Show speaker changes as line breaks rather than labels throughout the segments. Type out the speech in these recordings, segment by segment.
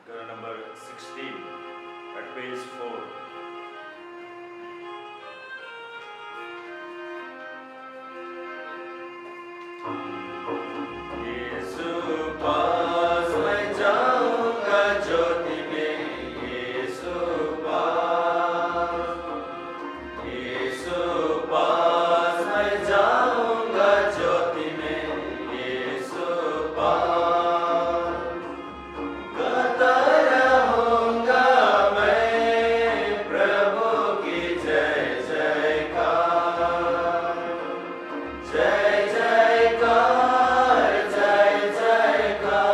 number 16 at page 4. यीशु पास मैं जाऊंगा ज्योति में, यीशु पास मैं जाऊंगा ज्योति में, यीशु पास गाता रहूंगा मैं प्रभु की जय जयकार, जय जयकार, जय जयकार।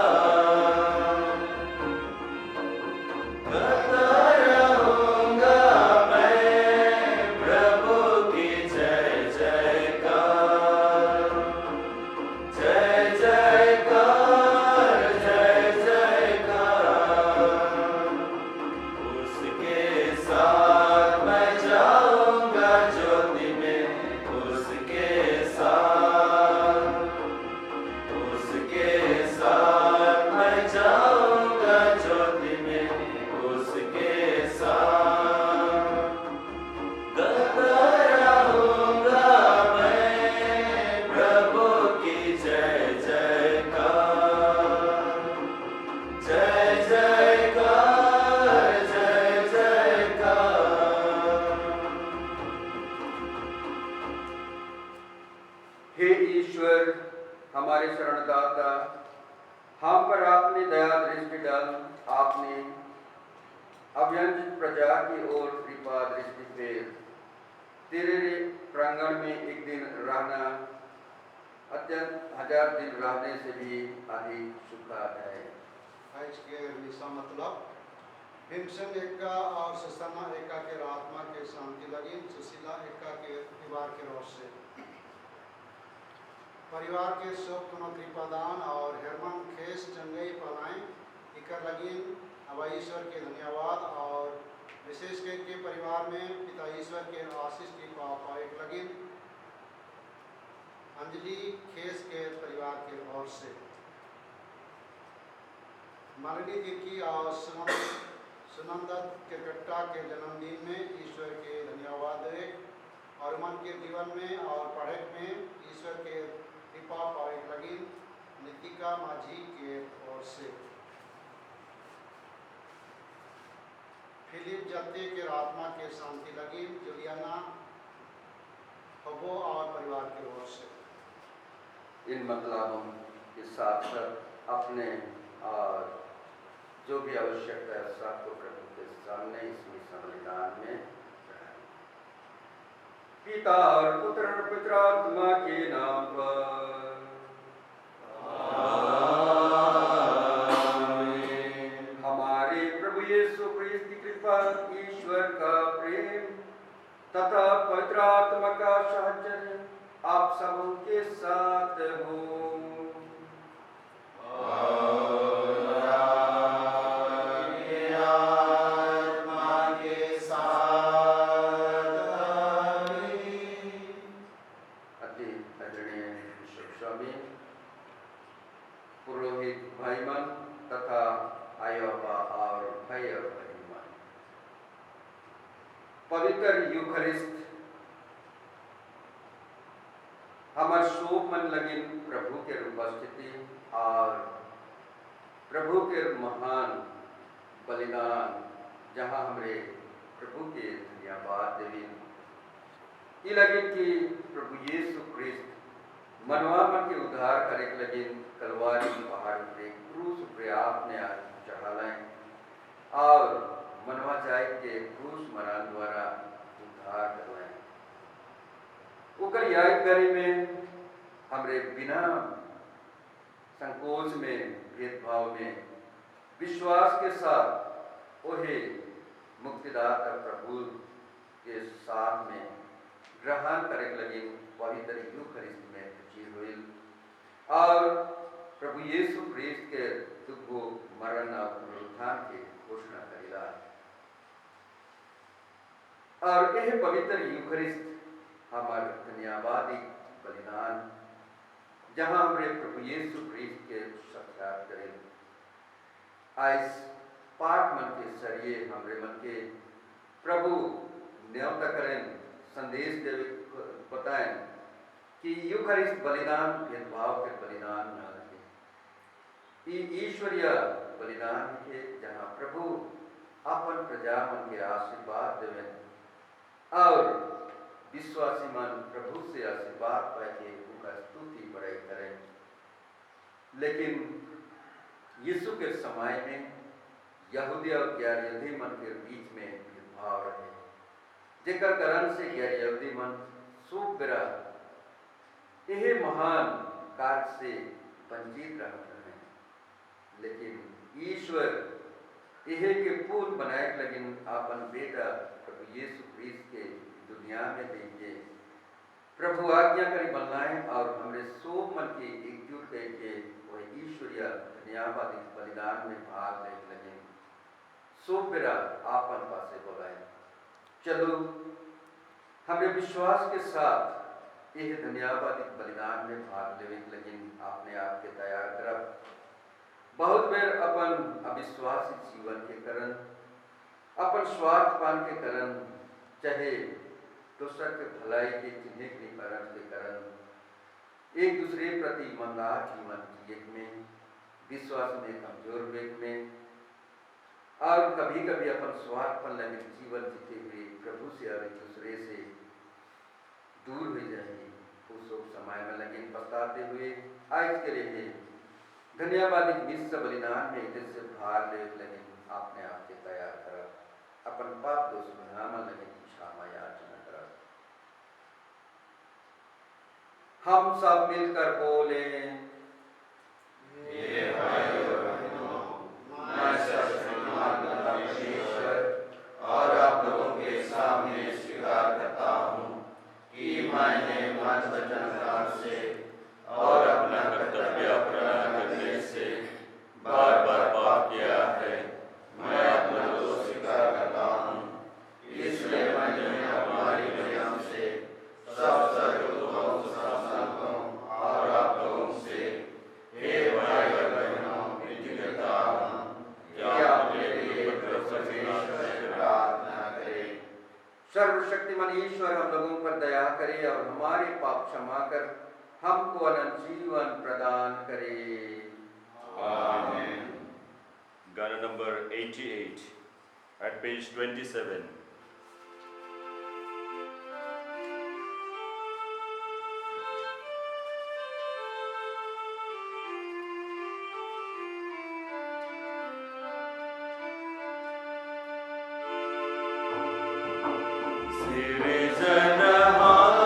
गाता रहूंगा मैं प्रभु की जय जयकार, जय जयकार, जय जयकार। उसके साथ मैं जाऊंगा ज्योति में, उसके साथ मैं जाऊंगा ज्योति में, उसके साथ गाता रहूंगा मैं प्रभु की जय जयकार, जय जयकार, जय जयकार।
हे ईश्वर, हमारे शरणदाता, हम पर आपने दया दृष्टि डाल, आपने अव्यंजित प्रजा की ओर कृपा दृष्टि फेर। तेरे प्रांगण में एक दिन रहना अत्यंत 1000 दिन रहने से भी अधिक सुखद है।
आज के इसका मतलब भीमसेन एक्का और सुसन्ना एक्का के आत्मा के शांति लगी, सुशीला एक्का के परिवार के रोष से परिवार के शोक पुनः कृपादान और हेरमन खेस चंगई पलाएं इकर लगी अबा ईश्वर के धन्यवाद और विशेष करके परिवार में पिता ईश्वर के आशीष की पापा एक लगी अंजलि खेस के परिवार के ओर से मालिनी दीदी और सुनंदत किरकट्टा के जन्मदिन में ईश्वर के धन्यवाद दे और मन के जीवन में और पढ़ाई में ईश्वर के कृपा पावे लगी नितिका माझी के ओर से फिलिप जत्ते के आत्मा के शांति लगी जुलियाना हबो और परिवार के ओर से।
इन मतलबों के साथ साथ अपने और जो भी आवश्यकता है सबको प्रभु के सामने इसमें संविधान में रखें। पिता और पुत्र और पवित्र आत्मा के नाम पर आमीन। हमारे प्रभु यीशु क्रिस्त की कृपा, ईश्वर का प्रेम तथा पवित्र आत्मा का साहचर्य आप सबों के साथ हो। अति आदरणीय बिशप स्वामी, पुरोहित भाईमान तथा आयोबा और भाई और बहनमान, पवित्र यूखरिस्ट हमार शोक मन लगिन प्रभु के उपस्थिति और प्रभु के महान बलिदान जहाँ हमरे प्रभु के धन्यवाद देवी ये लगिन कि प्रभु यीशु क्रिस्त मनवा मन के उद्धार करे लगिन कलवारी पहाड़ पे क्रूस पे आपने चढ़ालाएं और मनवा जाए के क्रूस मरण द्वारा उद्धार करवाएं। ओकर यादगारी में हमरे बिना संकोच में भेदभाव में विश्वास के साथ ओहे मुक्तिदाता प्रभु के साथ में ग्रहण करे लगी पवित्र यूखरिस्ट में जीव हुई और प्रभु यीशु क्रिस्त के दुख मरण और पुनरुत्थान की घोषणा करेगा। और यह पवित्र यूखरिस्ट हमारे धन्यवादी बलिदान जहाँ हमरे प्रभु यीशु क्रिस्त के साक्षात करें। आज पाठ मन के जरिए हमरे मन के प्रभु न्योता करें, संदेश देवे बताएं कि यूखरिस्ट बलिदान भेदभाव के बलिदान न रहे। ईश्वरीय बलिदान के जहाँ प्रभु अपन प्रजा मन के आशीर्वाद देवें और विश्वासी मन प्रभु से आशीर्वाद पाके उनका स्तुति बड़ाई करें। लेकिन यीशु के समय में यहूदी और गैर यहूदी मन के बीच में भेदभाव रहे, जेकर कारण से गैर यहूदी मन सूप बेरा यह महान कार्य से वंचित रहते हैं। लेकिन ईश्वर यह के पूर्ण बनाए लगिन अपन बेटा प्रभु यीशु क्रिस्त के दुनिया में देंगे। प्रभु आज्ञा करी बनलाएं और हमरे सोब मन के एकजुट करके वह ईश्वरीय धन्यवाद बलिदान में भाग लेने लगे। सोब बेरा आपन पासे बोलाए, चलो हमरे विश्वास के साथ यह धन्यवाद बलिदान में भाग लेने लगे। आपने आपके तैयार करब बहुत बेर अपन अविश्वासी जीवन के कारण, अपन स्वार्थपान के कारण, चाहे दूसर के भलाई के चिन्ह के कारण के कारण, एक दूसरे प्रति ईमानदार जीवन जिए में, विश्वास में कमजोर वेग में, और कभी कभी अपन स्वार्थपन लगे जीवन जीते हुए प्रभु से और एक दूसरे से दूर हो जाएंगे। उस समय में लगे बताते हुए आज के लिए धन्यवाद मिश्र बलिदान में इधर से भाग ले लगे। आपने आपके तैयार करा, अपन पाप दोष बनाम लगे क्षमा याचना करा। हम सब मिलकर बोले,
और आप लोगों के सामने स्वीकार करता हूँ कि मैंने मन वचन कान से और अपना कर्तव्य पूरा करने से बार बार पाप किया है। मैं अपना दोष स्वीकार करता हूँ, इसलिए मैंने हमारी वजह से सब सर्वदूतों संतों और आप लोगों से हे भाई और बहनों विनती करता हूँ कि आप मेरे लिए प्रार्थना करें।
सर्वशक्तिमान ईश्वर हम लोगों पर दया करे और हमारे पाप क्षमा कर हमको अनंत जीवन प्रदान करे।
आमीन।
Ghana number 88 at page 27.
पाप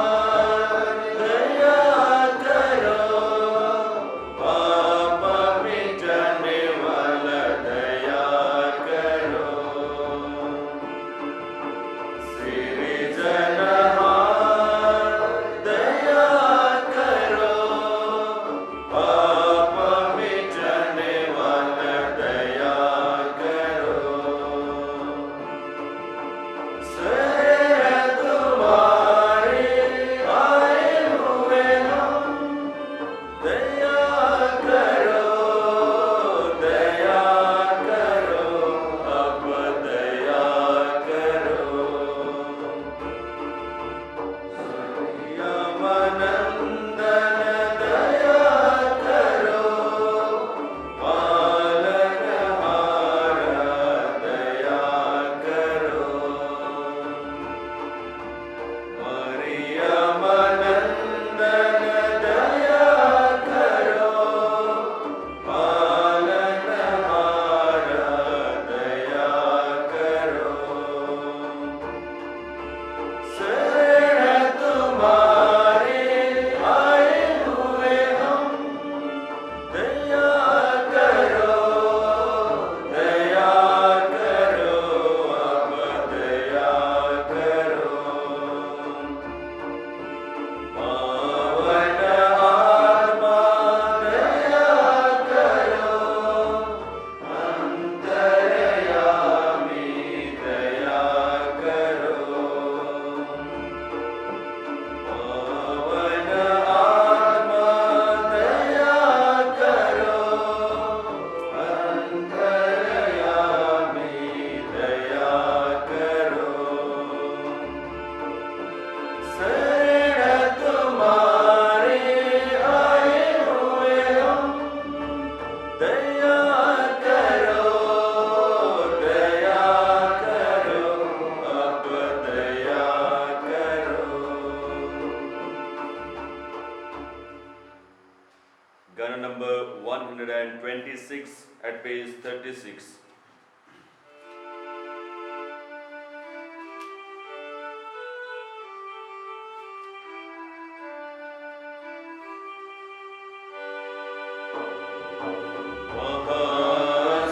page 36.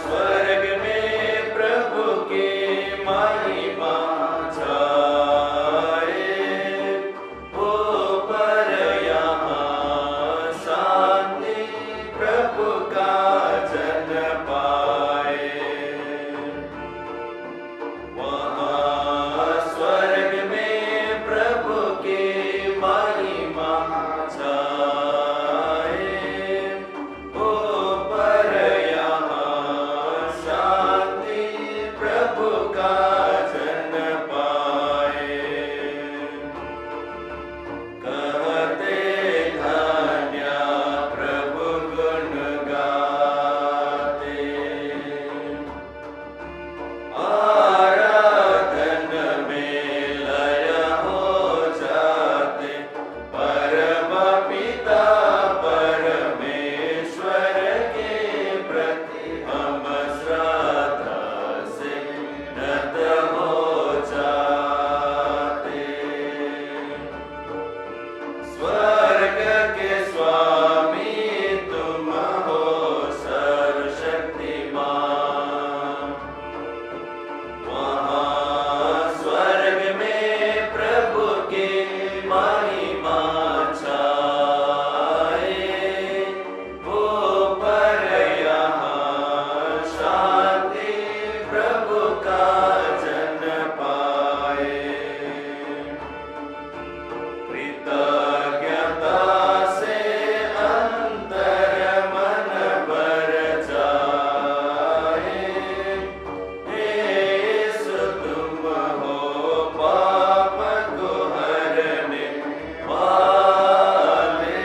स्वर्ग में प्रभु की महिमा छाए, ऊपर यहाँ शांति प्रभु का जन पाए। वहाँ स्वर्ग में प्रभु की महिमा छाए, ऊपर यहाँ शांति प्रभु का जन पाए। कहते धन्य प्रभु गुण गाते, आराधन में लय हो जाते, परम पिता परमेश्वर के प्रति हम श्रद्धा से नत हो जाते। स्वर्ग के स्वामी तुम हो सर्वशक्तिमान, वहाँ स्वर्ग में प्रभु की महिमा छाए, ऊपर यहाँ शांति प्रभु का जन पाए। कृतज्ञता से अंतर मन भर जाए, यीशु तुम हो पाप को हरने वाले,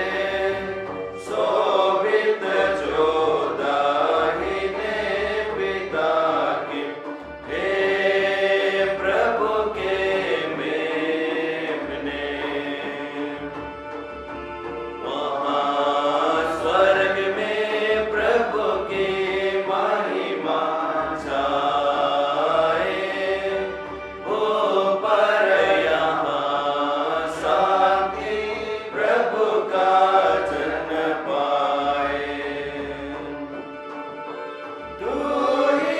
शोभित जो दाहिने पिता के, हे प्रभु के मेमने। वहाँ स्वर्ग में प्रभु की महिमा छाए, ऊपर यहाँ शांति प्रभु का जन पाए। तू ही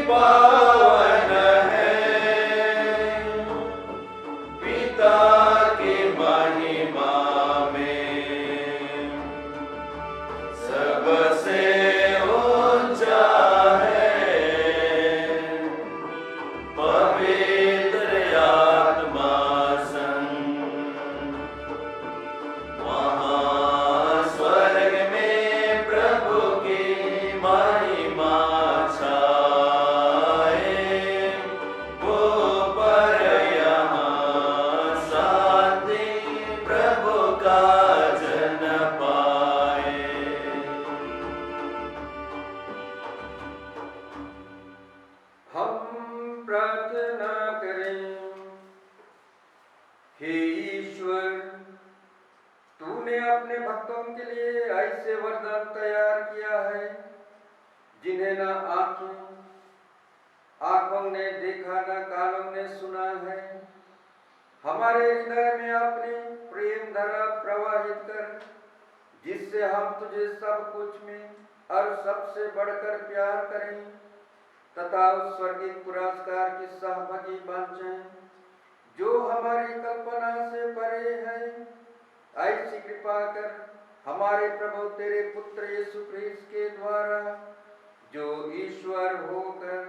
पावन है पिता की महिमा में, सबसे ऊंचा है पवित्र आत्मा संग। वहाँ स्वर्ग में प्रभु की महिमा छाए, ऊपर यहाँ शांति प्रभु का जन पाए।
हम प्रार्थना करें। हे ईश्वर, तूने अपने भक्तों के लिए ऐसे वरदान तैयार किया है जिन्हें न आंखों ने देखा न कानों ने सुना है। हमारे हृदय में अपनी प्रेम धारा प्रवाहित कर, जिससे हम तुझे सब कुछ में और सबसे बढ़कर प्यार करें तथा उस स्वर्गीय पुरस्कार की सहभागी बन जाएं जो हमारी कल्पना से परे है। ऐसी कृपा कर हमारे प्रभु तेरे पुत्र यीशु ख्रीस्त के द्वारा, जो ईश्वर होकर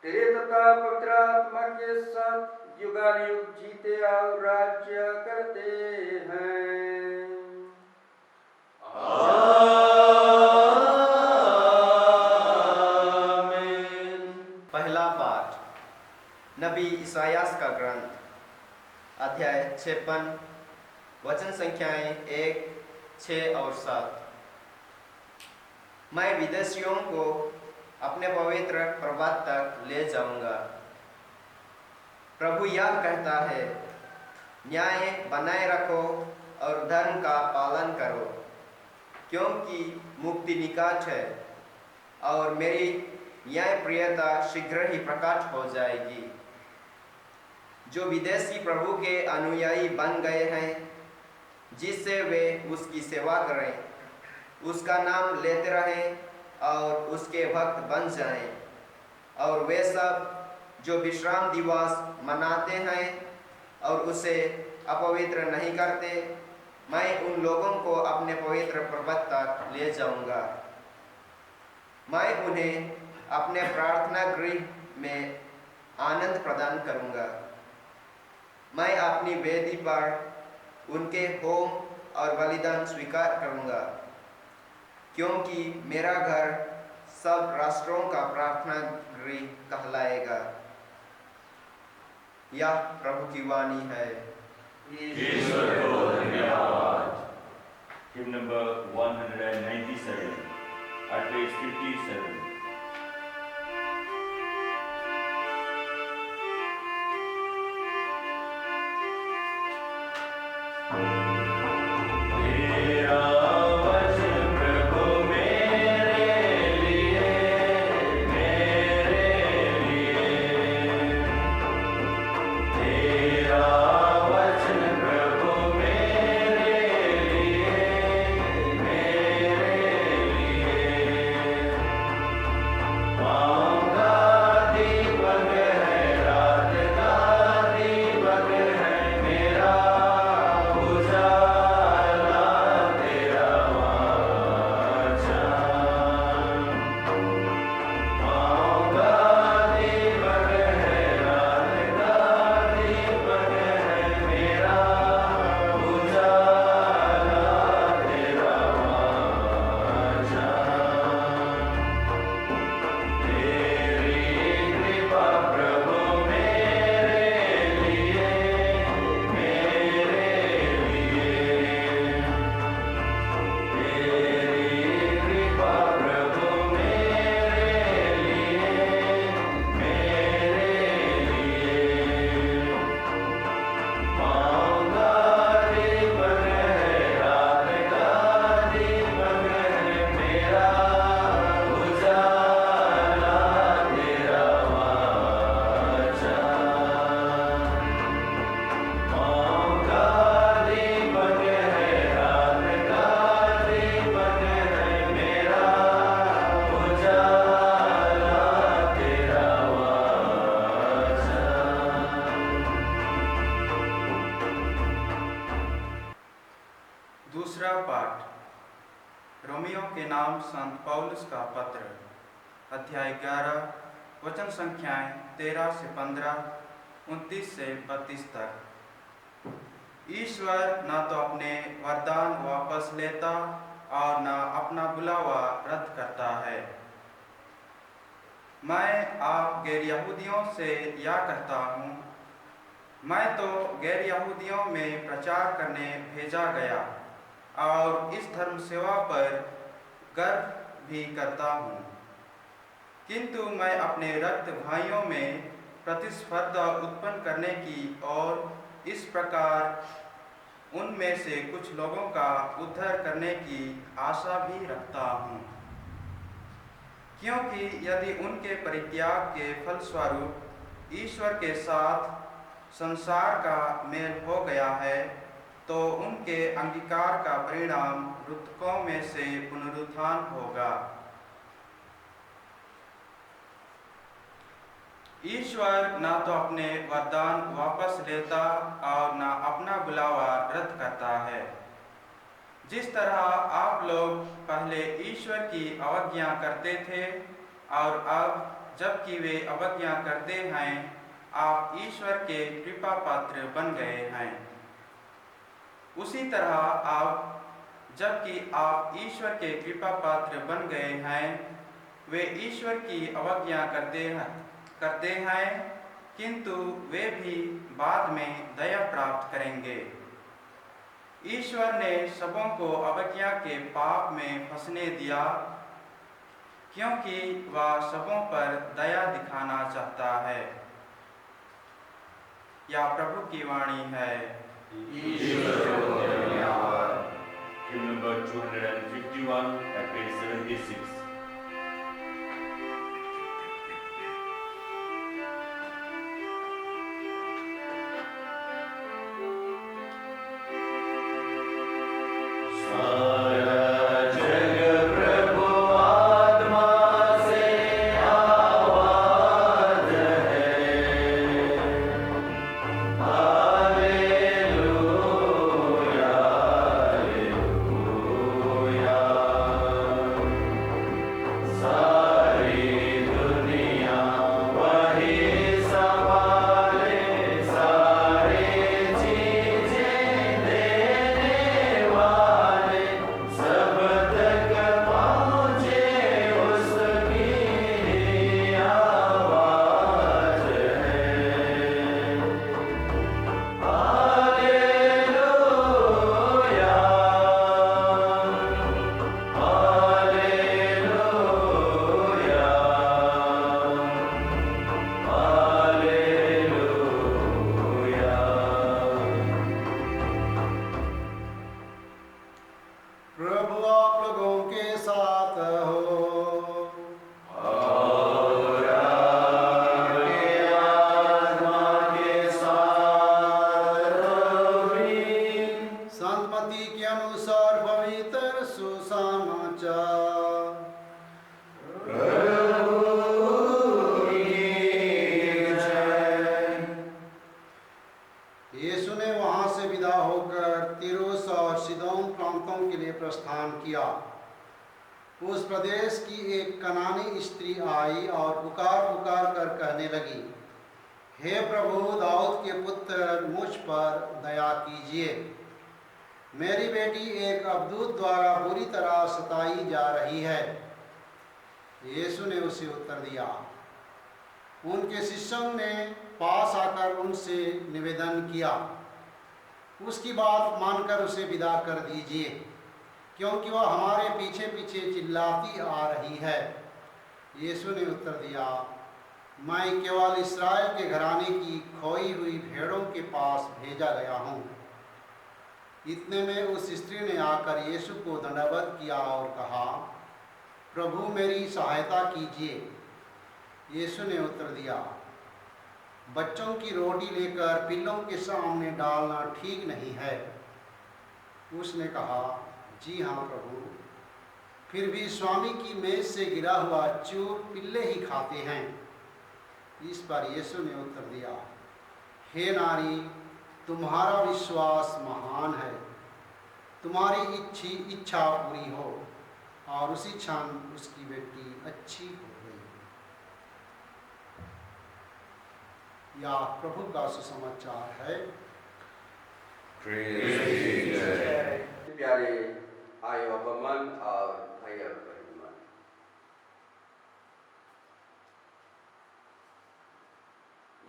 तेरे तथा पवित्र आत्मा के साथ युगानुयुग जीते और राज्य करते हैं।
आमीन।
पहला पाठ नबी ईसायास का ग्रंथ, अध्याय 56, वचन संख्याएं 1, 6 और 7। मैं विदेशियों को अपने पवित्र पर्वत तक ले जाऊंगा। प्रभु यह कहता है, न्याय बनाए रखो और धर्म का पालन करो, क्योंकि मुक्ति निकट है। और मेरी न्यायप्रियता शीघ्र ही प्रकट हो जाएगी। जो विदेशी प्रभु के अनुयायी बन गए हैं, जिससे वे उसकी सेवा करें, उसका नाम लेते रहें और उसके भक्त बन जाएं। और वे सब जो विश्राम दिवस मनाते हैं और उसे अपवित्र नहीं करते, मैं उन लोगों को अपने पवित्र पर्वत तक ले जाऊंगा। मैं उन्हें अपने प्रार्थना गृह में आनंद प्रदान करूंगा। मैं अपनी वेदी पर उनके होम और बलिदान स्वीकार करूंगा, क्योंकि मेरा घर सब राष्ट्रों का प्रार्थना गृह कहलाएगा। यह प्रभु की वाणी है।
ईश्वर को धन्यवाद। Hymn number 197 at page 57.
दूसरा पाठ रोमियो के नाम संत पौलुस का पत्र, अध्याय 11, वचन संख्याएं 13 से 15, 29 से 32 तक। ईश्वर न तो अपने वरदान वापस लेता और न अपना बुलावा रद्द करता है। मैं आप गैर यहूदियों से यह कहता हूँ, मैं तो गैर यहूदियों में प्रचार करने भेजा गया और इस धर्म सेवा पर गर्व भी करता हूँ, किंतु मैं अपने रक्त भाइयों में प्रतिस्पर्धा उत्पन्न करने की और इस प्रकार उनमें से कुछ लोगों का उद्धार करने की आशा भी रखता हूँ, क्योंकि यदि उनके परित्याग के फलस्वरूप ईश्वर के साथ संसार का मेल हो गया है, तो उनके अंगीकार का परिणाम मृतकों में से पुनरुत्थान होगा। ईश्वर न तो अपने वरदान वापस लेता और न अपना बुलावा रद्द करता है। जिस तरह आप लोग पहले ईश्वर की अवज्ञा करते थे और अब जबकि वे अवज्ञा करते हैं, आप ईश्वर के कृपा पात्र बन गए हैं। उसी तरह आप जबकि आप ईश्वर के कृपा पात्र बन गए हैं, वे ईश्वर की अवज्ञा करते हैं, किंतु वे भी बाद में दया प्राप्त करेंगे। ईश्वर ने सबों को अवज्ञा के पाप में फंसने दिया, क्योंकि वह सबों पर दया दिखाना चाहता है। या प्रभु की वाणी है।
धन्यवाद। Hymn number 251 at page 76.
किया। उस प्रदेश की एक कनानी स्त्री आई और पुकार पुकार कर कहने लगी, हे प्रभु, दाऊद के पुत्र, मुझ पर दया कीजिए। मेरी बेटी एक अबदूत द्वारा बुरी तरह सताई जा रही है। यीशु ने उसे उत्तर दिया। उनके शिष्यों ने पास आकर उनसे निवेदन किया, उसकी बात मानकर उसे विदा कर दीजिए, क्योंकि वह हमारे पीछे पीछे चिल्लाती आ रही है। यीशु ने उत्तर दिया, मैं केवल इस्राएल के घराने की खोई हुई भेड़ों के पास भेजा गया हूँ। इतने में उस स्त्री ने आकर यीशु को दंडवत किया और कहा, प्रभु, मेरी सहायता कीजिए। यीशु ने उत्तर दिया, बच्चों की रोटी लेकर पिल्लों के सामने डालना ठीक नहीं है। उसने कहा, जी हाँ प्रभु, फिर भी स्वामी की मेज से गिरा हुआ चूर पिल्ले ही खाते हैं। इस पर यीशु ने उत्तर दिया, हे नारी, तुम्हारा विश्वास महान है, तुम्हारी इच्छा पूरी हो। और उसी क्षण उसकी बेटी अच्छी हो गई। या प्रभु का सुसमाचार है।
प्यारे आयो बमन और भैया बहिमान,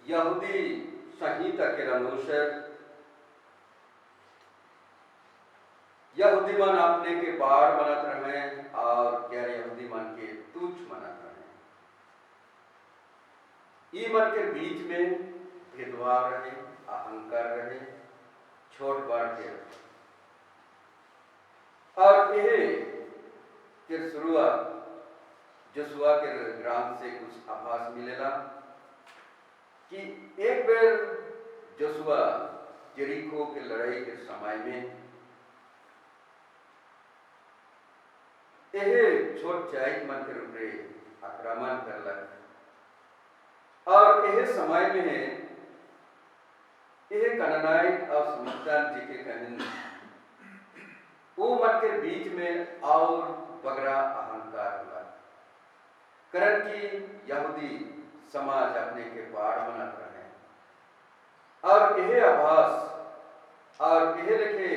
यहूदी संहिता के अनुसार यहूदी मन अपने के बाढ़ मनत रहे और गैर यहूदी मन के तुच्छ मनत रहे। ई मन के बीच में भेदभाव रहे, अहंकार रहे, छोट बड़ के और यह के शुरुआत जोशुआ के ग्राम से कुछ आभास मिलेला कि एक बेर जोशुआ यरीको के लड़ाई के समय में यह छोट जाइत मन के ऊपर आक्रमण करलक और यह समय में यह कनानाइट और समुद्र जी के कहन वो मन के बीच में और बगरा अहंकार हुआ कारण कि यहूदी समाज अपने के बाढ़ मनत रहे और यह आभास और यह लिखे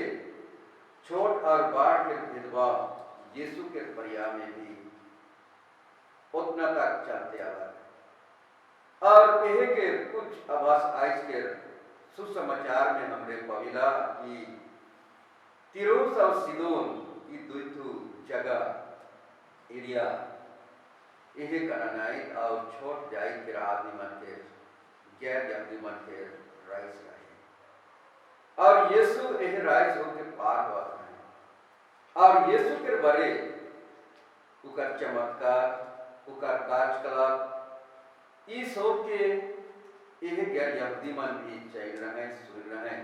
छोट और बाढ़ के भेदभाव यीशु के परिया में भी उतना तक चलते आवा और यह के कुछ आभास आज के सुसमाचार में हमरे पविला कि तीरोस और सिदोन की दुइथु जगह एरिया यह कनानाइट और छोट जाइत के आदमी मन के गैर यहूदी मन के राइस रहे और यीशु यह राइस होके पार हुआ और यीशु के बारे उकर चमत्कार, उकर कार्यकलाप इस हो के यह गैर यहूदी मन भी चल रहे सुन रहे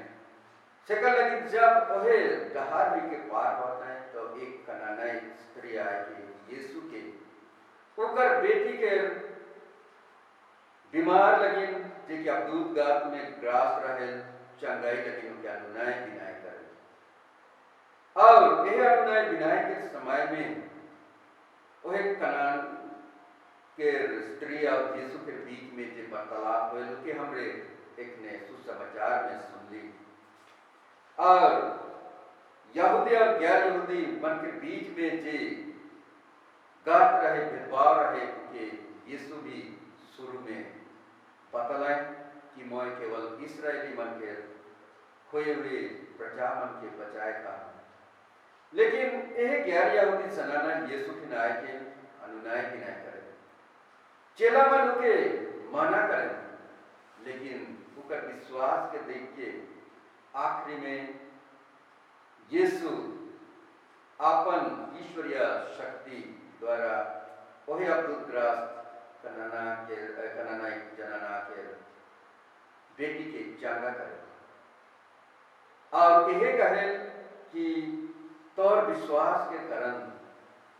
सेकंड लेकिन जब वह डहार भी के पार होता है तो एक कनानाई स्त्री आई कि यीशु के उकर बेटी के बीमार लगी जे कि अबदूत गात में ग्रास रहे चंगाई लगी क्या नुनाई बिनाई करे और यह अनुनाई बिनाई के समय में वह कनान के स्त्री और यीशु के बीच में जो वार्तालाप हुए कि हमरे एक ने सुसमाचार में सुन ली और यहूदी और गैर यहूदी मन के बीच में जे गात रहे भेदभाव रहे कि यीशु भी शुरू में बतलाए कि मैं केवल इस्राएली मन के खोए हुए प्रजा मन के बचाए का, लेकिन यह गैर यहूदी सनाना यीशु के नाय के अनुनाय की नाय करे चेला मन के माना करे, लेकिन उकर विश्वास के देख के आखिरी में यीशु अपन ईश्वरीय शक्ति द्वारा वही अबदूतग्रस्त कनानाई जनाना के बेटी के चंगा करे और यह कहे कि तोर विश्वास के कारण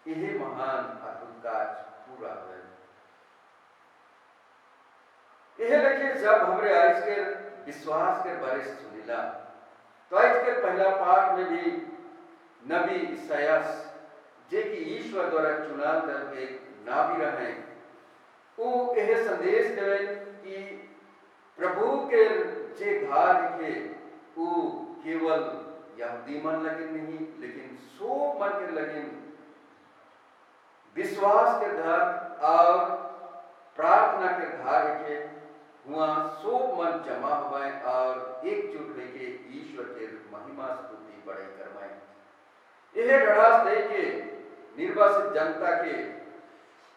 यह महान अद्भुत कार्य पूरा हुआ। यह लेकिन जब हमरे आज के विश्वास के बारे में सुनिला तो आज के पहला पाठ में भी नबी इसायास जे कि ईश्वर द्वारा चुनाव दल के ना भी रहे वो यह संदेश देवे कि प्रभु के जे घर के वो केवल यहूदी मन लगिन नहीं लेकिन सो मन के लगिन विश्वास के घर और प्रार्थना के घर के हुआ सो मन जमा हुए और एकजुट होके ईश्वर के महिमा स्तुति बड़ाई करवाए। यह ढड़ास दे के निर्वासित जनता के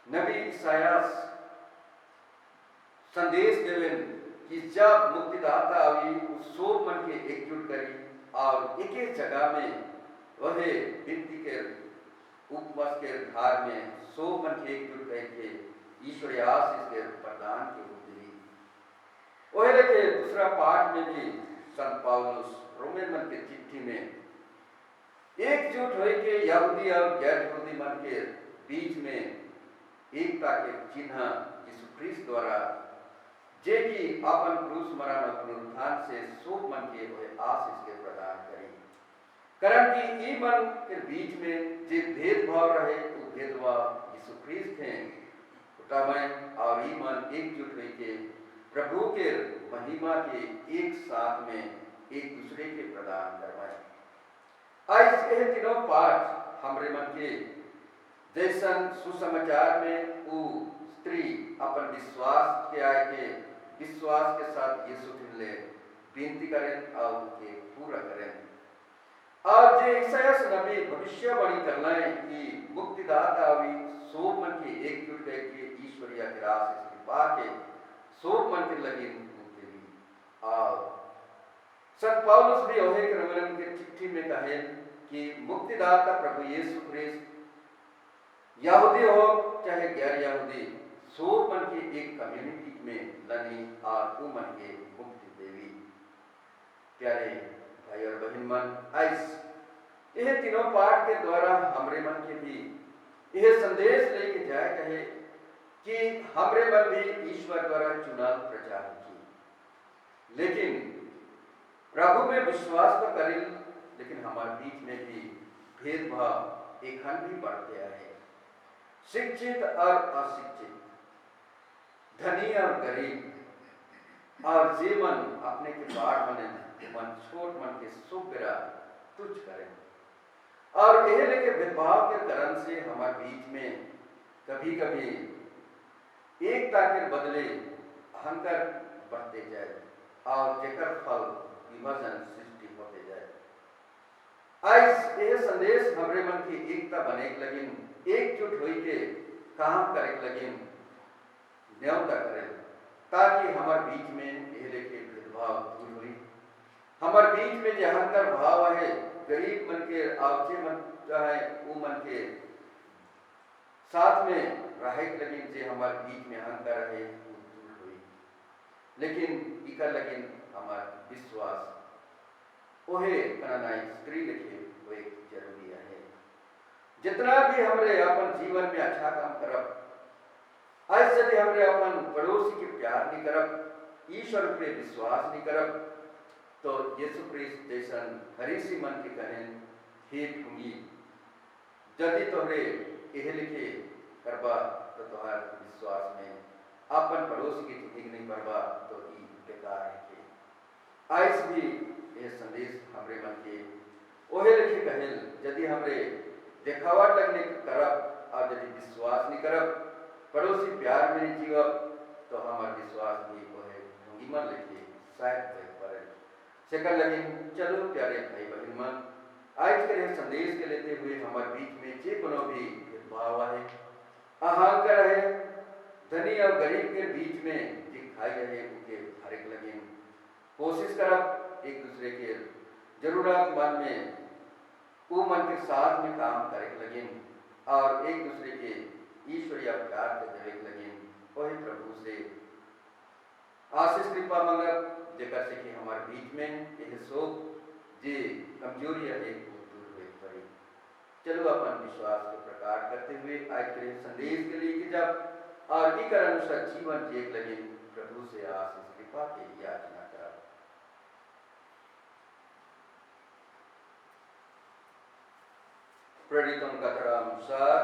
नबी इसायास संदेश देवेन कि जब मुक्तिदाता आवी उस सो मन के एकजुट करी और एक एक जगह में वह विनती के उपवास के घर में सो मन के एकजुट करके ईश्वरीय आशीष के प्रदान के वह लेके दूसरा पाठ में भी संत पौलुस रोमन मन के चिट्ठी में एकजुट होए के यहूदी और गैर यहूदी मन के बीच में एकता के चिन्ह यीशु ख्रीस्त द्वारा जे कि अपन क्रूस मरण और पुनरुत्थान से सब मन के वह आशीष के प्रदान करी कारण कि ई मन के बीच में जे भेदभाव रहे वो भेदभाव यीशु ख्रीस्त हैं उठावे और ई मन एकजुट होए के प्रभु के महिमा के एक साथ में एक दूसरे के प्रदान करवाए। आज यह तीनों पाठ हमरे मन के जैसन सुसमाचार में वो स्त्री अपन विश्वास के आए के विश्वास के साथ यीशु ले विनती करें और उनके पूरा करें और जे ईसायास नबी भविष्यवाणी करना है कि मुक्तिदाता अभी सो मन के एकजुट करके ईश्वरीय के आशीष की पाके सोप मन के लगी उनके भी और संत पौलुस भी ओहे के रोमन के चिट्ठी में कहे कि मुक्तिदाता प्रभु यीशु ख्रीस्त यहूदी हो चाहे गैर यहूदी सोप मन के एक कम्युनिटी में लनी और वो मन के मुक्ति देवी। प्यारे भाई और बहन मन आज यह तीनों पाठ के द्वारा हमरे मन के भी यह संदेश लेके जाए कहे कि हमरे मन भी ईश्वर द्वारा चुनाव प्रचार की लेकिन प्रभु में विश्वास तो करें लेकिन हमारे बीच में भी भेदभाव एखन भी बढ़ते आए शिक्षित और अशिक्षित धनी और गरीब और जे मन अपने के बाढ़ मने मन छोट मन के सुबेरा तुच्छ करें और यह लेके भेदभाव के कारण से हमारे बीच में कभी कभी एकता के बदले अहंकार बढ़ते जाए और जेकर फल विभाजन सृष्टि होते जाए। आज यह संदेश हमरे मन की एकता बने लगिन एकजुट होई के काम करे लगिन न्यायता करें ताकि हमारे बीच में यह लेके भेदभाव दूर हुई हमारे बीच में जो अहंकार भाव है गरीब मन के आवचे मन चाहे वो मन के साथ में रहे लगिन जे हमारे बीच में अहंकार रहे दूर हुई लेकिन इका लगिन हमार विश्वास ओहे करना स्त्री लिखे वो एक जरूरी है। जितना भी हमरे अपन जीवन में अच्छा काम करब आज यदि हमरे अपन पड़ोसी के प्यार नहीं करब ईश्वर पे विश्वास नहीं करब तो यीशु ख्रीस्त जैसन हरीसी मन के कहें हे ठुंगी यदि तोहरे यह लिखे करबा तो तोहार विश्वास में अपन पड़ोसी की ठीक नहीं करबा तो ई बेकार है के आज भी यह संदेश हमरे मन के ओहे लिखे कहेल यदि हमरे देखावा लगने करब और यदि विश्वास नहीं करब पड़ोसी प्यार में नहीं जीवब तो हमार विश्वास भी ओहे ठुंगी मन लिखे शायद देख पड़े सेकर लगे चलो प्यारे भाई बहन मन आज के यह संदेश के लेते हुए हमारे बीच में जे कोनो भी भाव है अहंकार है धनी और गरीब के बीच में दिखाई रहे उनके हर एक लगे कोशिश करब एक दूसरे के जरूरतमंद में वो मन के साथ में काम करे लगे और एक दूसरे के ईश्वरीय प्यार के देवे लगे वही प्रभु से आशीष कृपा मंगब जेकर से कि हमारे बीच में यह शोक जे कमजोरी है दूर हुए पड़ी। चलो अपन विश्वास को प्रकार करते हुए आज के संदेश के लिए कि जब और इकर अनुसार जीवन जी लगे प्रभु से आशीष कृपा के याचना करा। प्रेरितों का अनुसार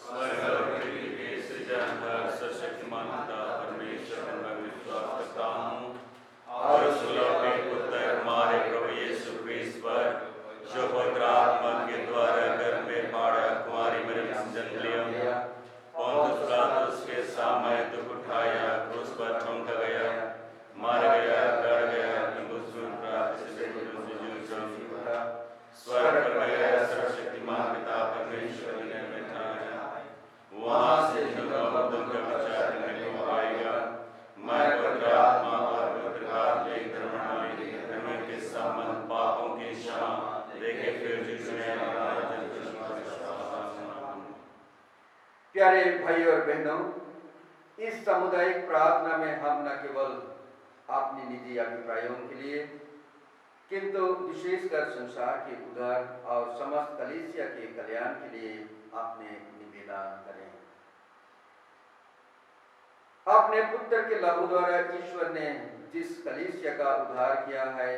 स्वर्ग और पृथ्वी के सृजनहार सर्वशक्तिमान पिता परमेश्वर में विश्वास करता हूँ और उस अलौकिक पुत्र हमारे प्रभु यीशु क्रिस्त पर जो पवित्र आत्मा के द्वारा गर्भ में पड़ा कुंवारी मरियम से जन्म लिया, पोंतुस पिलातुस के सामने दुख उठाया, क्रूस पर ठोंका गया, मारा गया, गड़ गया, स्वर्ग पर गया, सर्वशक्तिमान पिता परमेश्वर ने बैठाया, वहाँ से मुर्दों का विचार करने को आएगा। मैं पवित्र आत्मा और पवित्र आत्मिक धर्म के संबंध पापों की क्षमा देके फिर जिसमें
प्यारे भाई और बहनों, इस सामुदायिक प्रार्थना में हम न केवल अपनी निजी अभिप्रायों के लिए किंतु विशेषकर संसार के उद्धार और समस्त कलीसिया के कल्याण के लिए अपने निवेदन करें। अपने पुत्र के लहू द्वारा ईश्वर ने जिस कलीसिया का उद्धार किया है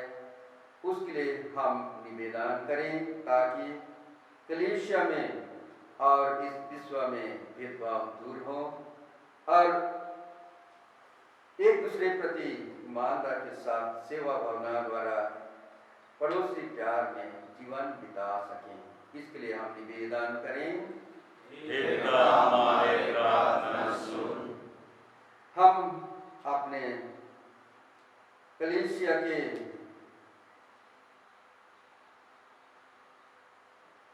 उसके लिए हम निवेदन करें ताकि कलीसिया में और इस विश्व में भेदभाव दूर हो और एक दूसरे प्रति ईमानदार के साथ सेवा भावना द्वारा पड़ोसी प्यार में जीवन बिता सकें। इसके लिए हम निवेदन करें।
हे पिता हमारे प्रार्थना सुन।
हम अपने कलीसिया के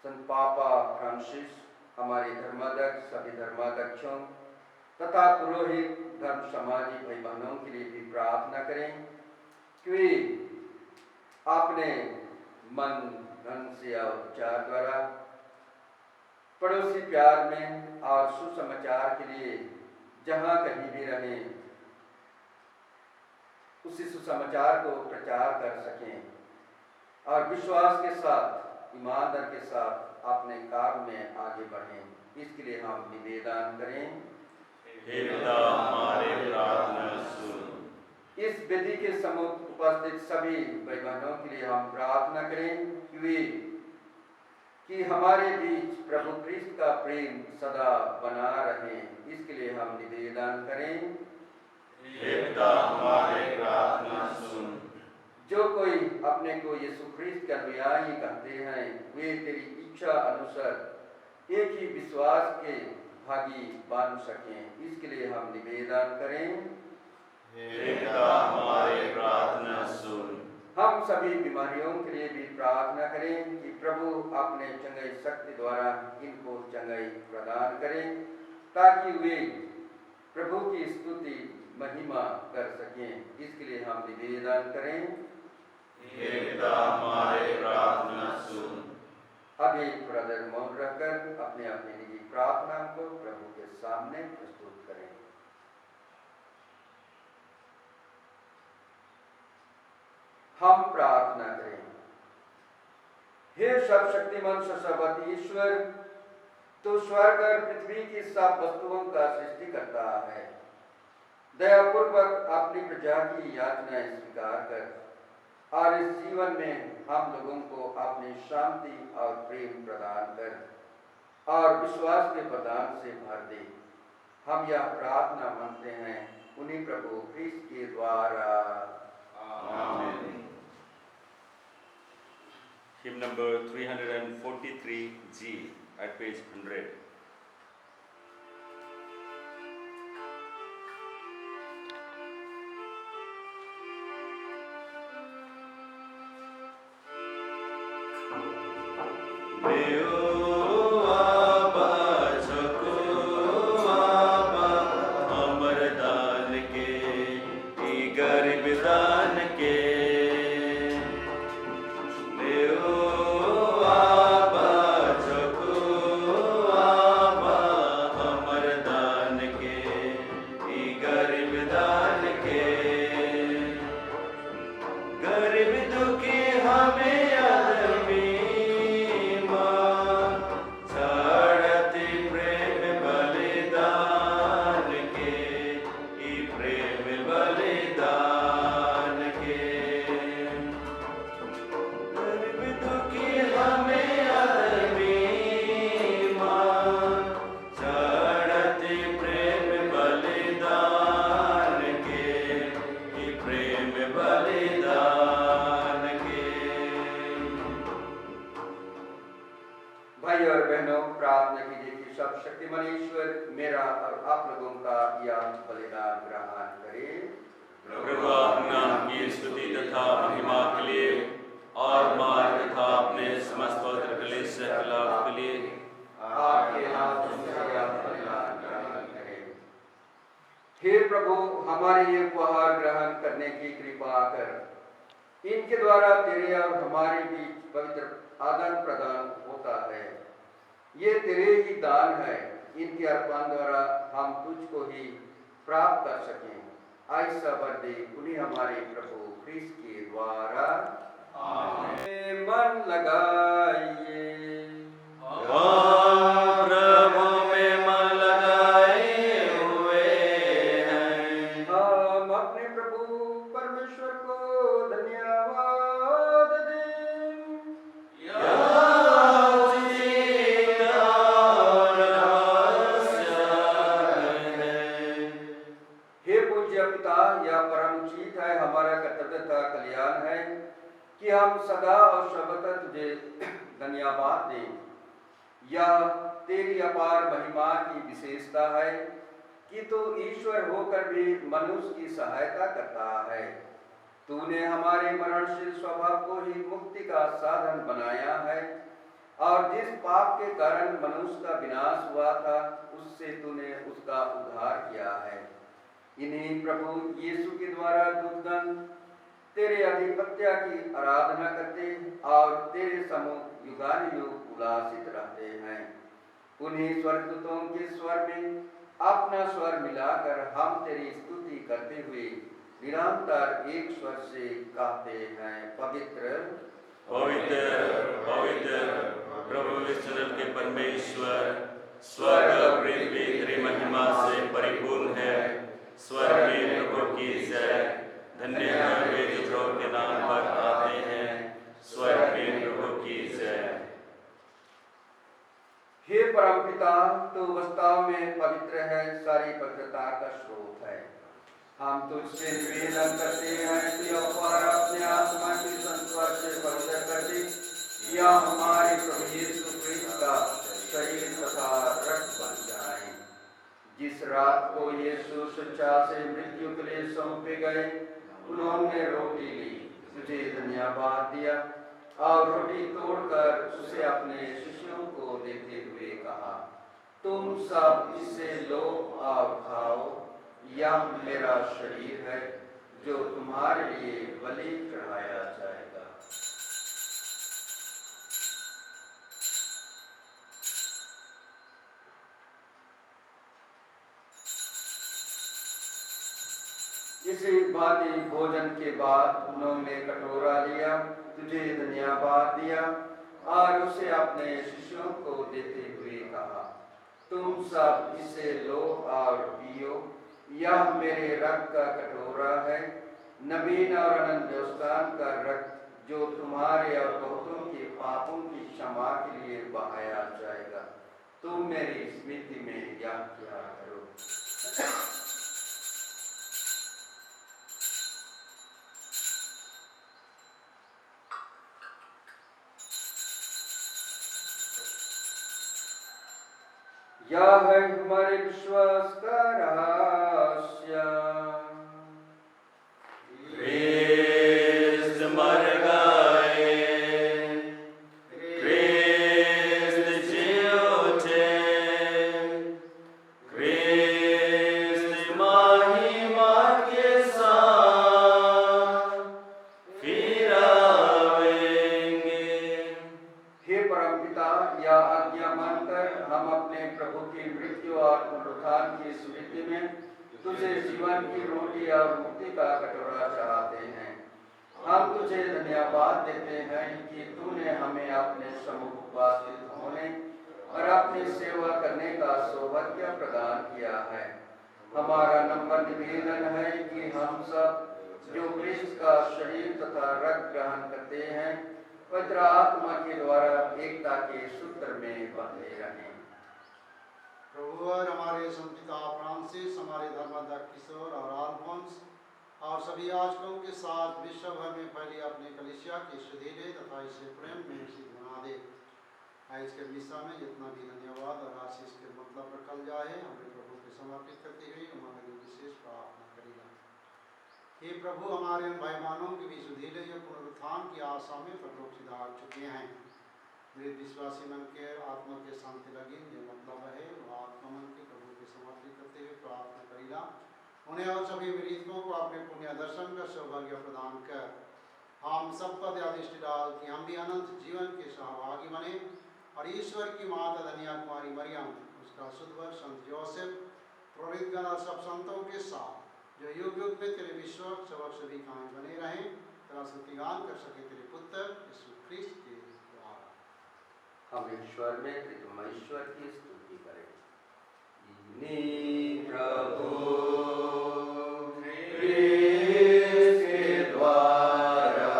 संत पापा फ्रांसिस, हमारे धर्माध्यक्ष, सभी धर्माध्यक्षों तथा पुरोहित, धर्म समाजी भाई बहनों के लिए भी प्रार्थना करें कि आपने मन, धन से और विचार द्वारा पड़ोसी प्यार में और सुसमाचार के लिए जहाँ कहीं भी रहें उसी सुसमाचार को प्रचार कर सकें और विश्वास के साथ, ईमानदार के साथ अपने काम में आगे बढ़ें। इसके लिए हम निवेदन करें।
हे पिता हमारे प्रार्थना सुन।
इस विधि के सम्मुख उपस्थित सभी भाई बहनों के लिए हम प्रार्थना करें कि हमारे बीच प्रभु क्रिस्त का प्रेम सदा बना रहे। इसके लिए हम निवेदन करें।
हे पिता हमारे प्रार्थना सुन।
जो कोई अपने को यीशु क्रिस्त के अनुयायी कहते हैं वे तेरी इच्छा अनुसार एक ही विश्वास के भागी बन सकें। इसके लिए हम निवेदन करें।
हे पिता हमारे प्रार्थना सुन।
हम सभी बीमारियों के लिए भी प्रार्थना करें कि प्रभु अपने चंगाई शक्ति द्वारा इनको चंगाई प्रदान करें ताकि वे प्रभु की स्तुति महिमा कर सकें। इसके लिए हम निवेदन करें।
हे पिता हमारे प्रार्थना सुन।
अभी थोड़ा देर मौन रहकर अपने अपने निजी प्रार्थना को प्रभु के सामने प्रस्तुत करें। हम प्रार्थना करें। हे सर्वशक्तिमान सर्वशक्ति ईश्वर, तो स्वर्ग और पृथ्वी की सब वस्तुओं का सृष्टि करता है। दयापूर्वक अपनी प्रजा की याचनाएं स्वीकार कर और इस जीवन में हम लोगों को अपनी शांति और प्रेम प्रदान कर और विश्वास के प्रदान से भर दे। हम यह प्रार्थना मांगते हैं उन्हीं प्रभु क्रिस्त के द्वारा।
आमीन। Hymn number 343G at page 100.
Leo
सब शक्तिमान ईश्वर मेरा और आप लोगों का यह बलिदान ग्रहण करे।
प्रभु अपने नाम की स्तुति तथा महिमा के लिए और मार्ग तथा अपने समस्त पवित्र कलीसिया के लाभ के लिए
आपके हाथों से यह बलिदान ग्रहण करें। हे प्रभु, हमारे ये उपहार ग्रहण करने की कृपा कर। इनके द्वारा तेरे और हमारे बीच पवित्र आदान प्रदान होता है। ये तेरे ही दान है। इनके अर्पण द्वारा हम तुझको ही प्राप्त कर सकें। ऐसा वर दे उन्हें हमारे प्रभु ख्रीस्त के द्वारा। आमीन। मन लगाइए।
प्रभु में मन लगाए हुए हैं।
हम अपने प्रभु परमेश्वर को धन्यवाद दें। हे पूज्य पिता, यह परम उचित है, हमारा कर्तव्य तथा कल्याण है कि हम सदा और सर्वदा तुझे धन्यवाद दें। यह तेरी अपार महिमा की विशेषता है कि तू ईश्वर होकर भी मनुष्य की सहायता करता है। तूने हमारे मरणशील स्वभाव को ही मुक्ति का साधन बनाया है और जिस पाप के कारण मनुष्य का विनाश हुआ था, उससे तूने उसका उद्धार किया है। इन्हीं प्रभु यीशु के द्वारा दूतगण तेरे अधिपत्य की आराधना करते और तेरे सम्मुख युगानुयुग उल्लासित रहते हैं। उन्हीं स्वर्गदूतों के स्वर में अपना स्वर मिलाकर हम तेरी स्तुति करते हुए निरंतर एक स्वर से कहते हैं, पवित्र
पवित्र पवित्र प्रभु इस्राएल के परमेश्वर, स्वर्ग और पृथ्वी तेरी महिमा से परिपूर्ण है। स्वर्ग में प्रभु की जय। धन्य है वे जो प्रभु के नाम पर आते हैं। स्वर्ग में प्रभु की जय।
हे परमपिता, तू वास्तव में पवित्र है, सारी पवित्रता का स्रोत है। हम तुझसे निवेदन करते हैं कि उपहार अपने आत्मा की संस्पर्श से पवित्र कर दे। या हमारे प्रभु यीशु ख्रीस्त का शरीर तथा रक्त बन जाए। जिस रात को यीशु स्वेच्छा से मृत्यु के लिए सौंपे गए, उन्होंने रोटी ली, तुझे धन्यवाद दिया और रोटी तोड़कर उसे अपने शिष्यों को देते हुए कहा, तुम सब इससे लो और खाओ। यह मेरा शरीर है जो तुम्हारे लिए बलि चढ़ाया जाएगा। इसी भांति भोजन के बाद उन्होंने कटोरा लिया, तुझे धन्यवाद दिया और उसे अपने शिष्यों को देते हुए कहा, तुम सब इसे लो और पियो। यह मेरे रक्त का कटोरा है, नवीन और अनंत व्यवस्थान का रक्त जो तुम्हारे और बहुतों के पापों की क्षमा के लिए बहाया जाएगा। तुम मेरी स्मृति में यह किया करो। यह है हमारे विश्वास का रहस्य।
ख्रीस्त मर गए, ख्रीस्त जी उठे, ख्रीस्त महिमा के साथ फिर आएंगे।
हे परमपिता, यह आज्ञा मानकर हम अपने प्रभु की मृत्यु और पुनरुत्थान की स्मृति में तुझे जीवन की रोटी और मुक्ति का कटोरा चढ़ाते हैं। हम तुझे धन्यवाद देते हैं कि तूने हमें अपने सम्मुख उपस्थित होने और अपनी सेवा करने का सौभाग्य प्रदान किया है। हमारा नम्र निवेदन है कि हम सब जो ख्रीस्त का शरीर तथा रक्त ग्रहण करते हैं, पवित्र आत्मा के द्वारा एकता के सूत्र में बंधे रहें।
प्रभु और हमारे संपिता फ्रांसिस, हमारे धर्माध्यक्ष किशोर और अल्फोंस और सभी याजकों के साथ विश्व भर में फैली अपनी कलीसिया की सुधीरे तथा इसे प्रेम में सिद्ध बना दे। आज के मिसा में जितना भी धन्यवाद और आशीष के मतलब रखल जाए हमें प्रभु के समर्पित करते हुए हमारे विशेष प्रार्थना करेगा। हे प्रभु, हमारे उन भाई बहनों की भी सुधीले जो पुनरुत्थान की आशा में परलोक सिधार चुके हैं, मेरे विश्वासी मन के आत्मा के शांति लगी जो मतलब है वह आत्मा मन के प्रभु के समर्पित करते हुए प्रार्थना करेगा। उन्हें और सभी मृतकों को अपने पुण्य दर्शन का सौभाग्य प्रदान कर हम सब पर दृष्टि डाल कि हम भी अनंत जीवन के सहभागी बने और ईश्वर की माता धनिया कुमारी मरियम, उसका सुधवर संत जोसेफ, पुरोहितगण और सब संतों के साथ जो युग युग में तेरे विश्वास सबक सभी कायम बने रहें, तेरा स्तुतिगान कर सके तेरे पुत्र यीशु ख्रिस्त के द्वारा।
हम ईश्वर में त्रित्व ईश्वर की स्तुति करें। इन्हीं प्रभु ख्रिस्त के द्वारा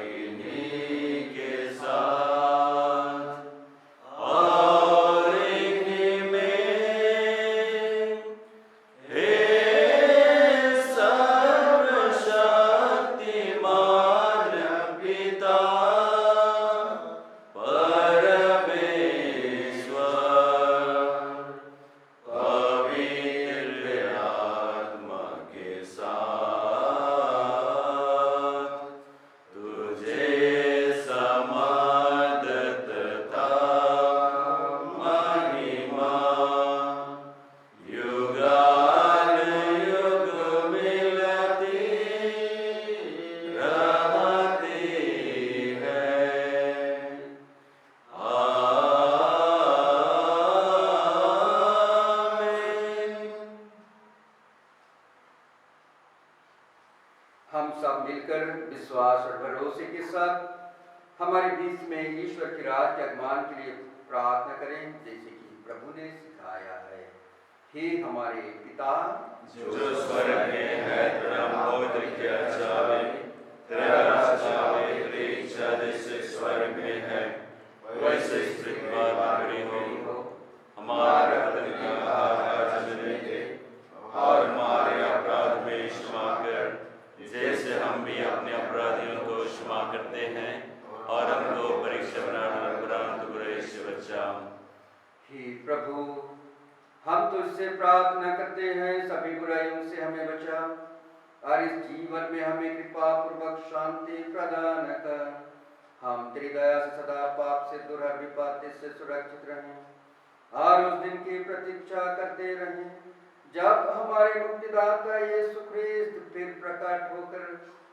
इन्हीं के साथ और इन्हीं में हे सर्वशक्तिमान पिता हम सब मिलकर विश्वास और भरोसे के साथ हमारे बीच में ईश्वर की राज के आगमन के लिए प्रार्थना करें, जैसे कि प्रभु ने सिखाया है। हे हमारे पिता
जो स्वर्ग में है, तेरा नाम किया जावे, तेरा राज्य आवे, तेरी इच्छा जैसे स्वर्ग में है वैसे इस पृथ्वी पर हो। हमारा प्रतिदिन का आहार आज हमें दे और हमारे अपराध में क्षमा कर जैसे हम भी अपने अपराधियों को क्षमा करते हैं, और हमको परीक्षा परंतु बुराई से बचा।
हे प्रभु, हम तुझसे प्रार्थना करते हैं सभी बुराइयों से हमें बचा और इस जीवन में हमें कृपा पूर्वक शांति प्रदान कर। हम तेरी दया से सदा पाप से दूर हर विपत्ति से सुरक्षित रहें और उस दिन की प्रतीक्षा करते रहें जब हमारे मुक्तिदाता यीशु ख्रिस्त फिर प्रकट होकर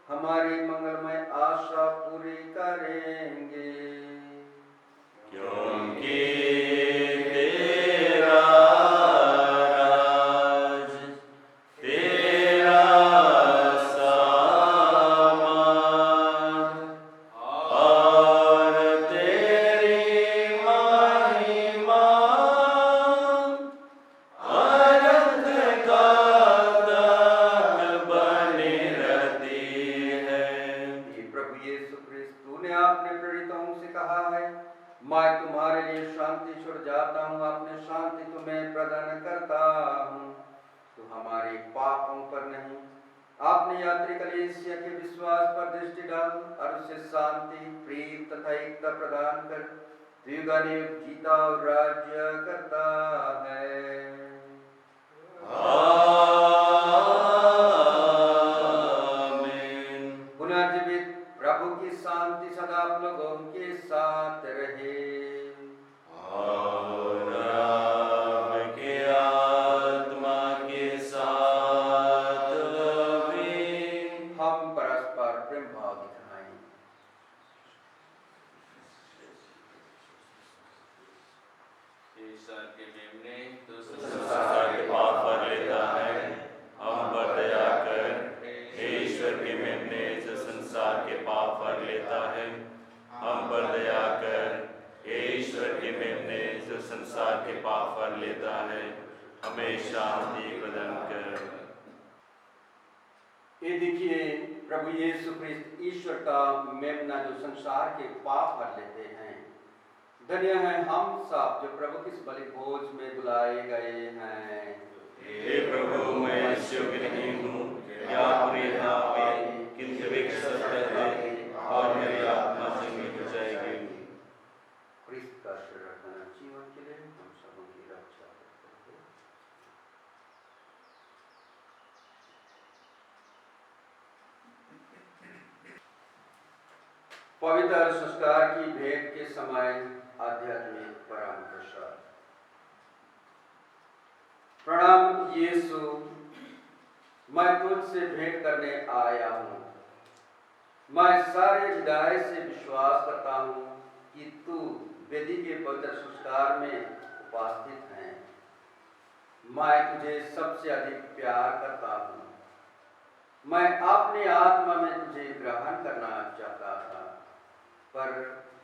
हमारी मंगलमय आशा पूरी करेंगे।
क्योंकि तेरा राज, तेरा सामर्थ और तेरी महिमा अनंत काल तक बनी रहती है।
हे प्रभु यीशु ख्रिस्त, तूने अपने प्रेरितों से कहा है, मैं तुम्हारे लिए शांति छोड़ जाता हूँ, अपने शांति तुम्हें प्रदान करता हूँ। तो हमारे पापों पर नहीं, अपने यात्री कलीसिया के विश्वास पर दृष्टि डाल और उसे शांति, प्रेम तथा एकता प्रदान कर। तू युगानुयुग जीता और राज्य करता है।
आमीन।
पुनर्जीवित प्रभु की शांति सदा आप लोगों के साथ रहे।
और आपके आत्मा के साथ भी।
हम परस्पर प्रेम भाव दिखाएं।
ईश्वर के मेमने तो
संसार के पाप पर लेता है, हम पर दया कर। ईश्वर के मेमने जो संसार के पाप पर लेता है, हम पर दया कर। ईश्वर के मेमने जो संसार के पाप पर लेता है, हमें शांति प्रदान कर।
ये देखिए प्रभु यीशु ख्रिस्त ईश्वर का मेमना जो संसार के पाप हर लेते हैं। धन्य है हम सब जो प्रभु की इस बलि भोज में बुलाए गए हैं।
हे प्रभु, मैं योग्य नहीं हूँ कि आप मेरे यहाँ आए, किंतु एक शब्द कह दे और मेरी आत्मा चंगी हो जाएगी।
ख्रिस्त का पवित्र संस्कार की भेंट के समय आध्यात्मिक परम प्रसाद। प्रणाम यीशु, मैं तुझसे भेंट करने आया हूँ। मैं सारे हृदय से विश्वास करता हूँ कि तू वेदी के पवित्र संस्कार में उपस्थित है। मैं तुझे सबसे अधिक प्यार करता हूँ। मैं अपनी आत्मा में तुझे ग्रहण करना चाहता था, पर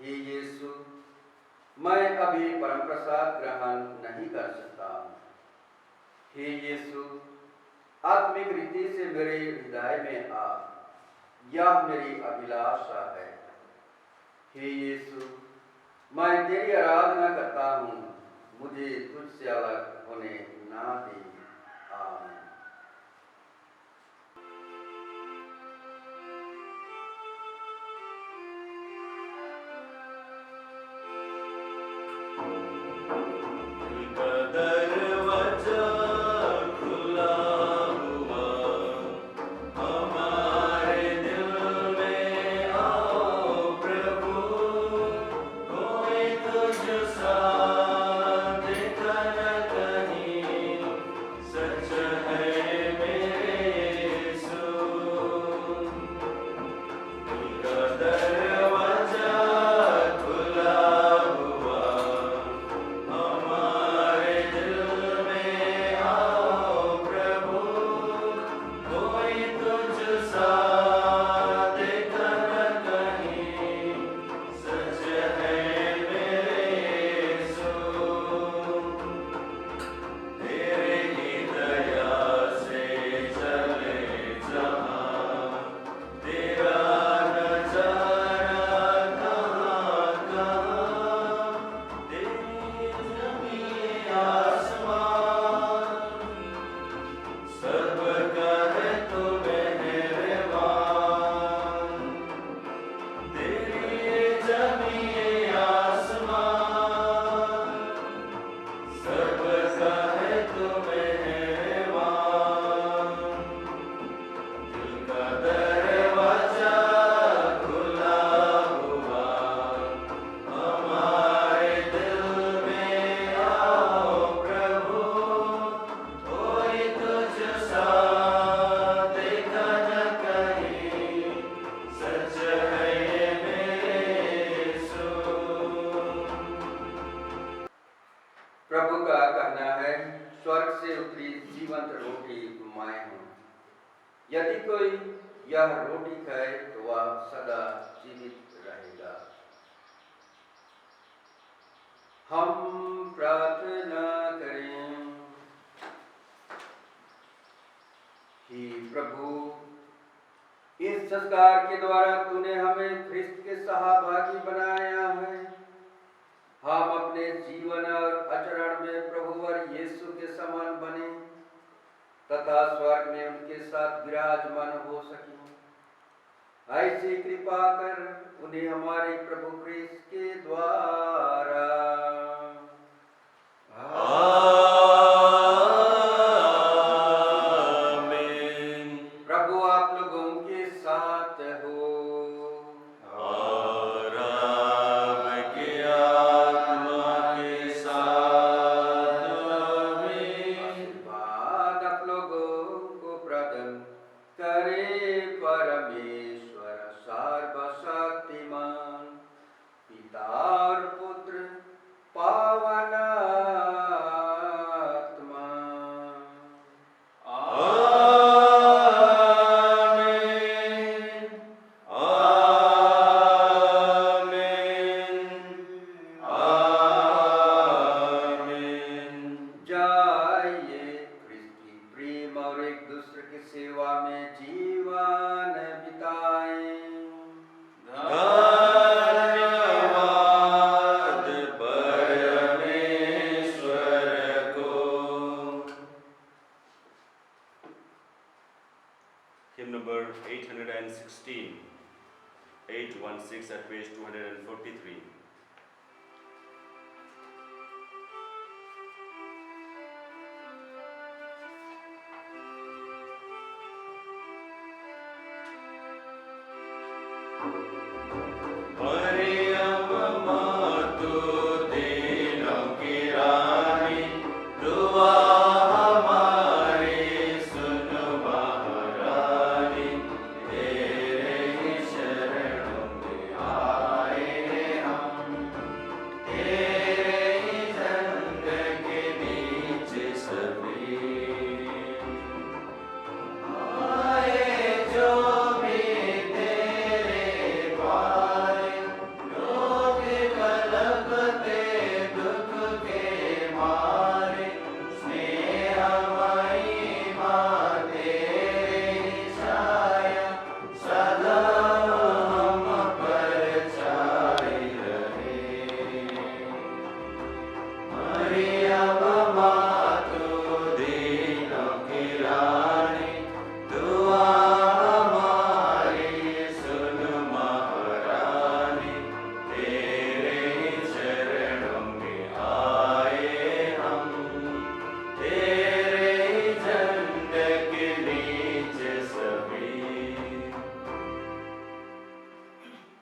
हे यीशु, मैं अभी परम प्रसाद ग्रहण नहीं कर सकता हूँ। हे यीशु, आत्मिक रीति से मेरे हृदय में आ, यह मेरी अभिलाषा है। हे यीशु, मैं तेरी आराधना करता हूँ, मुझे तुझसे अलग होने ना दे। आमीन।
दरवाजा खुला हुआ, हमारे दिल में आओ प्रभु, कोई तुझ सा देखा न कहीं, सच है मेरे यीशु। दिल का दरवाजा खुला हुआ, हमारे दिल में आओ प्रभु, कोई तुझ सा देखा न कहीं, सच है मेरे यीशु। तेरे ही दया से चले जहाँ, तेरा नजारा कहाँ कहाँ, तेरी ज़मीं आसमान, सब का है तू मेहरबान। तेरी ज़मीं आसमान, सब का है तू मेहरबान। दिल का दरवाजा खुला हुआ, हमारे दिल में आओ प्रभु, कोई तुझ सा देखा न कहीं, सच है ये मेरे यीशु।
प्रभु का कहना है, स्वर्ग से उतरी जीवंत रोटी मैं हूँ। यदि कोई यह रोटी खाए तो वह सदा जीवित रहेगा। हम प्रार्थना करें। हे प्रभु, इस संस्कार के द्वारा तूने हमें ख्रिस्त के सहभागी बनाया है। हम अपने जीवन और आचरण में प्रभु और यीशु के समान बने तथा स्वर्ग में उनके साथ विराजमान हो सके। ऐसी कृपा कर उन्हें हमारे प्रभु ख्रिस्त के द्वारा।
आमीन।
प्रभु आप लोगों के साथ हो।
और आपकी आत्मा के साथ भी।
आशीर्वाद आप लोगों को प्रदान करे परमेश्वर सर्वशक्तिमान, पिता और पुत्र पावन आत्मा।
आमीन। आमीन। आमीन।
जाइए ख्रिस्त की प्रेम और एक दूसरे की सेवा में जीवन बिताएं।
धन्यवाद परमेश्वर को। Hymn number 816, 816 at page 243.